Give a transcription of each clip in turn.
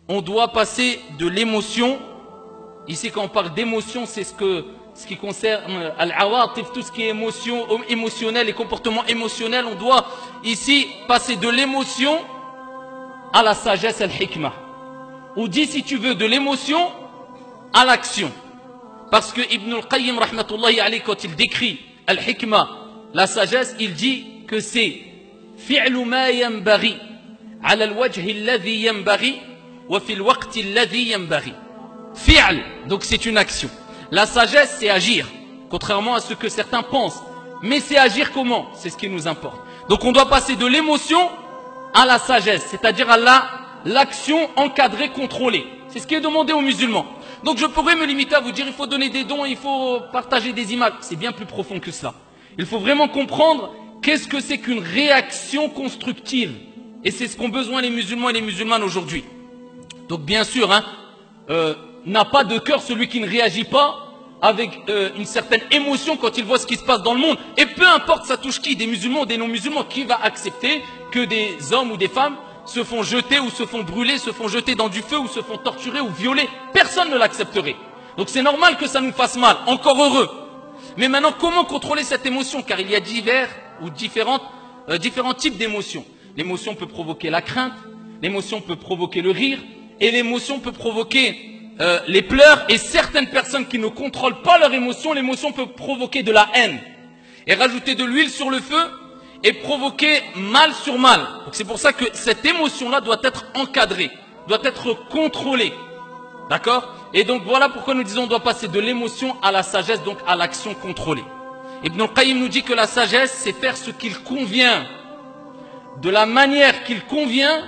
on doit passer de l'émotion. Ici, quand on parle d'émotion, c'est ce qui concerne al-awatif, tout ce qui est émotionnel, les comportements émotionnels. On doit ici passer de l'émotion à la sagesse, al-hikmah. Ou dit, si tu veux, de l'émotion à l'action. Parce que Ibn al-Qayyim, rahmatullahi alayhi, quand il décrit al-hikmah, la sagesse, il dit que c'est fi'lu ma yanbaghi ala al-wajhi alladhi yanbaghi wa fi al-waqti alladhi yanbaghi. Fi'l, donc c'est une action. La sagesse, c'est agir, contrairement à ce que certains pensent. Mais c'est agir comment? C'est ce qui nous importe. Donc on doit passer de l'émotion à la sagesse, c'est-à-dire à l'action encadrée, contrôlée. C'est ce qui est demandé aux musulmans. Donc je pourrais me limiter à vous dire il faut donner des dons, il faut partager des images. C'est bien plus profond que cela. Il faut vraiment comprendre qu'est-ce que c'est qu'une réaction constructive. Et c'est ce qu'ont besoin les musulmans et les musulmanes aujourd'hui. Donc bien sûr, n'a pas de cœur celui qui ne réagit pas avec une certaine émotion quand il voit ce qui se passe dans le monde. Et peu importe ça touche qui, des musulmans ou des non-musulmans, qui va accepter que des hommes ou des femmes se font jeter ou se font brûler, se font jeter dans du feu ou se font torturer ou violer? Personne ne l'accepterait. Donc c'est normal que ça nous fasse mal, encore heureux. Mais maintenant, comment contrôler cette émotion? Car il y a différents types d'émotions. L'émotion peut provoquer la crainte, l'émotion peut provoquer le rire, et l'émotion peut provoquer les pleurs. Et certaines personnes qui ne contrôlent pas leur émotion, l'émotion peut provoquer de la haine. Et rajouter de l'huile sur le feu et provoquer mal sur mal. Donc c'est pour ça que cette émotion-là doit être encadrée, doit être contrôlée. D'accord? Et donc voilà pourquoi nous disons on doit passer de l'émotion à la sagesse, donc à l'action contrôlée. Ibn al-Qayyim nous dit que la sagesse, c'est faire ce qu'il convient, de la manière qu'il convient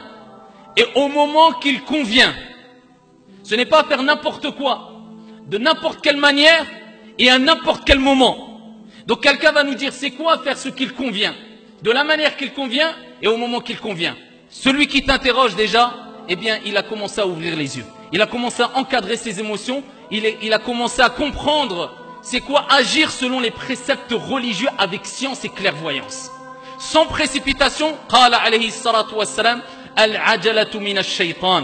et au moment qu'il convient. Ce n'est pas faire n'importe quoi, de n'importe quelle manière et à n'importe quel moment. Donc quelqu'un va nous dire c'est quoi faire ce qu'il convient, de la manière qu'il convient et au moment qu'il convient. Celui qui t'interroge déjà, eh bien il a commencé à ouvrir les yeux. Il a commencé à encadrer ses émotions, il a commencé à comprendre c'est quoi agir selon les préceptes religieux avec science et clairvoyance. Sans précipitation, qala alayhi salatu wassalam, al-ajalatu min ash-shaytan.